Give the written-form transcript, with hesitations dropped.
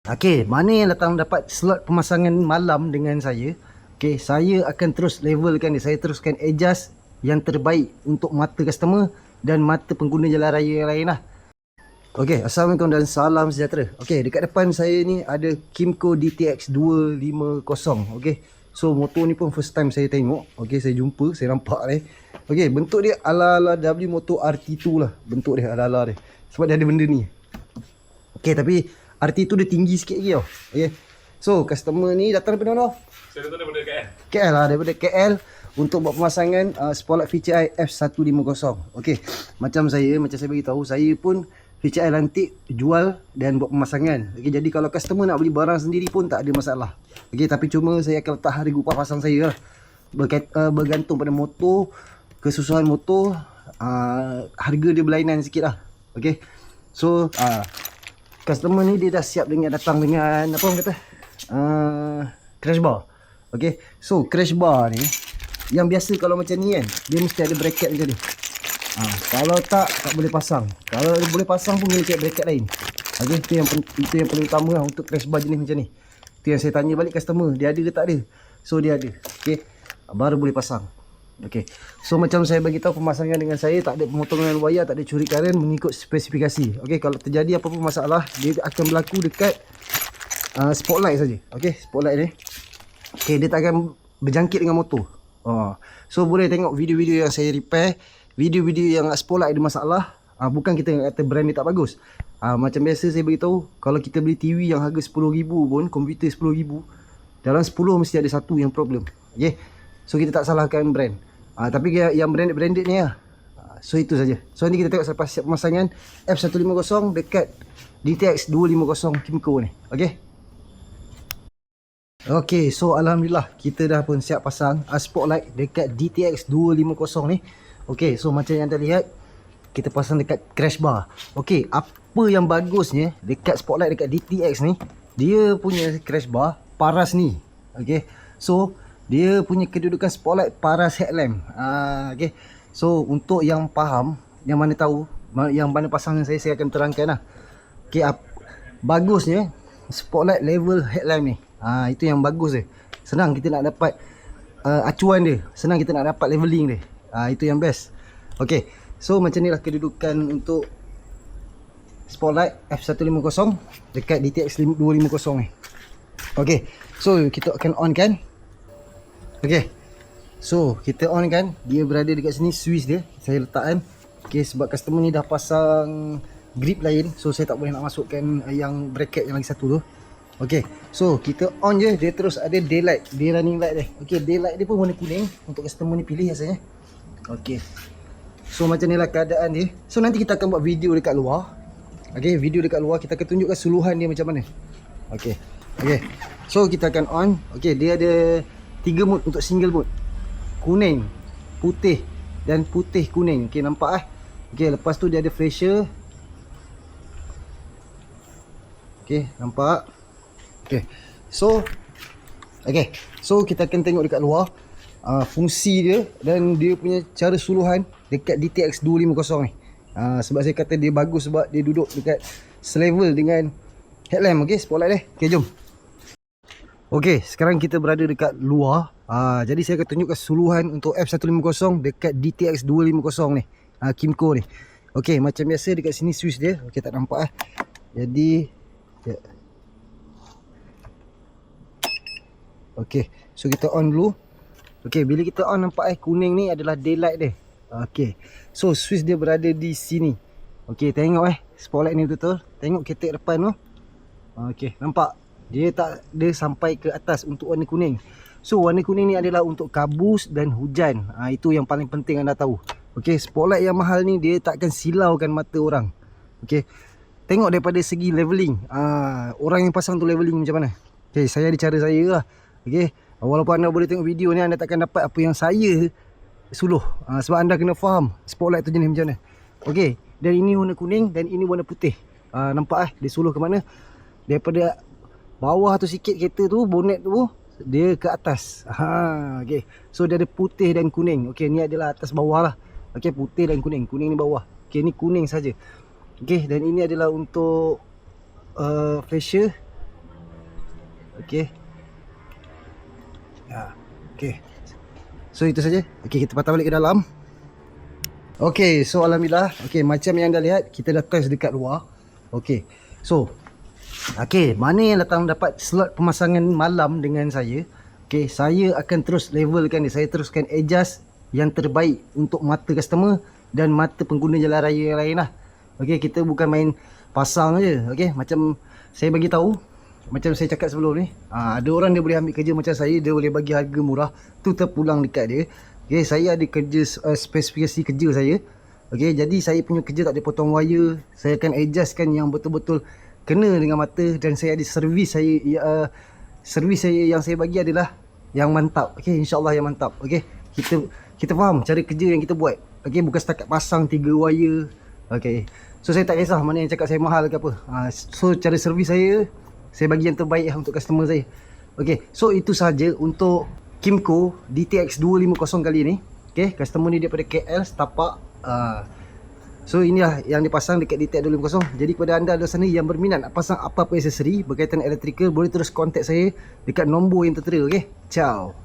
Okey, mana yang datang dapat slot pemasangan malam dengan saya? Okey, saya akan terus levelkan dia. Saya teruskan adjust yang terbaik untuk mata customer dan mata pengguna jalan raya yang lain lah. Okey, Assalamualaikum dan salam sejahtera. Okey, dekat depan saya ni ada Kymco DTX 250. Okey, so motor ni pun first time saya tengok. Okey, saya jumpa, saya nampak ni. Okey, bentuk dia ala-ala W Moto RT2 lah. Bentuk dia ala-ala dia. Sebab dia ada benda ni. Okey, tapi RT2 dia tinggi sikit lagi tau. Okey, so customer ni datang daripada mana? Saya datang daripada KL. KL lah, daripada KL untuk buat pemasangan spotlight VCI F150. Okey, macam saya beritahu, saya pun VCI lantik jual dan buat pemasangan. Okey, jadi kalau customer nak beli barang sendiri pun tak ada masalah. Okey, tapi cuma saya akan letak harga upah pasang saya lah. Bergantung pada motor, kesusahan motor, harga dia berlainan sikit lah. Okey, so customer ni dia dah siap dengan datang dengan apa orang kata? Crash bar. Okey. So crash bar ni yang biasa kalau macam ni kan, dia mesti ada bracket macam ni. Kalau tak boleh pasang. Kalau boleh pasang pun kena cek bracket lain. Okey, itu yang paling utama lah untuk crash bar jenis macam ni. Itu yang saya tanya balik customer, dia ada ke tak ada. So dia ada. Okey. Baru boleh pasang. Okey. So macam saya bagi tahu, pemasangan dengan saya tak ada pemotongan wayar, tak ada curi karen, mengikut spesifikasi. Okey, kalau terjadi apa-apa masalah, dia akan berlaku dekat spotlight saja. Okey, spotlight ni. Okey, dia tak akan berjangkit dengan motor. So boleh tengok video-video yang saya repair, video-video yang spotlight ada masalah. Bukan kita kata brand ni tak bagus. Macam biasa saya beritahu, kalau kita beli TV yang harga 10,000 pun, komputer 10,000, dalam 10 mesti ada satu yang problem. Okey. So kita tak salahkan brand. Tapi yang branded ni lah. So itu saja. So ni kita tengok selepas siap pemasangan F150 dekat DTX 250 Kymco ni. Okey. Okey, so alhamdulillah kita dah pun siap pasang spotlight dekat DTX 250 ni. Okey, so macam yang anda lihat, kita pasang dekat crash bar. Okey, apa yang bagusnya dekat spotlight dekat DTX ni, dia punya crash bar paras ni. Okey. So dia punya kedudukan spotlight paras headlamp. Okay. So untuk yang faham, yang mana tahu, yang mana pasang dengan saya akan terangkan lah. Okay, bagusnya spotlight level headlamp ni. Itu yang bagus dia. Senang kita nak dapat acuan dia. Senang kita nak dapat leveling dia. Itu yang best. Okay, so macam ni lah kedudukan untuk spotlight F150 dekat DTX 250 ni. Okay, so kita akan on kan. Okay, so kita on kan, dia berada dekat sini, switch dia saya letakkan. Okay, sebab customer ni dah pasang grip lain, so saya tak boleh nak masukkan yang bracket yang lagi satu tu. Okay, so kita on je, dia terus ada daylight, dia running light dia. Okay, daylight dia pun warna kuning untuk customer ni pilih rasanya. Okay, so macam ni lah keadaan dia. So nanti kita akan buat video dekat luar. Okay, video dekat luar kita akan tunjukkan suluhan dia macam mana. Okay, so kita akan on. Okay, dia ada 3 mode untuk single mode. Kuning, putih dan putih kuning. Okey, nampak Okey, lepas tu dia ada flasher. Okey, nampak? Okey. So kita akan tengok dekat luar fungsi dia dan dia punya cara suluhan dekat DTX 250 ni. Sebab saya kata dia bagus sebab dia duduk dekat selevel dengan headlamp. Okey, spotlight dia. Okey, jom. Okey, sekarang kita berada dekat luar. Jadi saya akan tunjukkan suluhan untuk F150 dekat DTX 250 ni. Kymco ni. Okey, macam biasa dekat sini switch dia. Okey, tak nampak Jadi okey, so kita on dulu. Okey, bila kita on nampak kuning ni adalah daylight dia. Okey. So switch dia berada di sini. Okey, tengok spotlight ni betul-betul. Tengok ketek depan tu. Okey, nampak? Dia tak ada sampai ke atas untuk warna kuning. So warna kuning ni adalah untuk kabus dan hujan. Itu yang paling penting anda tahu. Okey, spotlight yang mahal ni dia tak akan silaukan mata orang. Okey, tengok daripada segi leveling. Orang yang pasang tu leveling macam mana. Okey, saya ada cara saya lah. Okey, walaupun anda boleh tengok video ni, anda takkan dapat apa yang saya suluh. Sebab anda kena faham spotlight tu jenis macam mana. Okey, dan ini warna kuning dan ini warna putih. Nampak dia suluh ke mana? Daripada bawah tu sikit kereta tu, bonet tu, dia ke atas. Okey. So dia ada putih dan kuning. Okey, ni adalah atas bawah lah. Okey, putih dan kuning. Kuning ni bawah. Okey, ni kuning saja. Okey, dan ini adalah untuk flasher Okey. Ya. Okey. So itu saja. Okey, kita patah balik ke dalam. Okey, so alhamdulillah. Okey, macam yang anda lihat, kita dah test dekat luar. Okey. So, okey, mana yang datang dapat slot pemasangan malam dengan saya? Okey, saya akan terus levelkan dia. Saya teruskan adjust yang terbaik untuk mata customer dan mata pengguna jalan raya yang lain lah. Okey, kita bukan main pasang je. Okey, macam saya bagi tahu, macam saya cakap sebelum ni, ada orang dia boleh ambil kerja macam saya, dia boleh bagi harga murah, tu terpulang dekat dia. Okey, saya ada kerja spesifikasi kerja saya. Okey, jadi saya punya kerja tak ada potong wire. Saya akan adjustkan yang betul-betul kena dengan mata, dan saya ada servis saya servis saya yang saya bagi adalah yang mantap. Okey, insya-Allah yang mantap. Okey, kita faham cara kerja yang kita buat. Okey, bukan setakat pasang 3 wire. Okey. So saya tak kisah mana yang cakap saya mahal ke apa. So cara servis saya bagi yang terbaik lah untuk customer saya. Okey, so itu saja untuk Kimco DTX 250 kali ni. Okey, customer ni daripada KL Setapak. So inilah yang dipasang dekat DTX 250. Jadi kepada anda di sana yang berminat nak pasang apa-apa aksesori berkaitan elektrikal, boleh terus kontak saya dekat nombor yang tertera. Okey, ciao.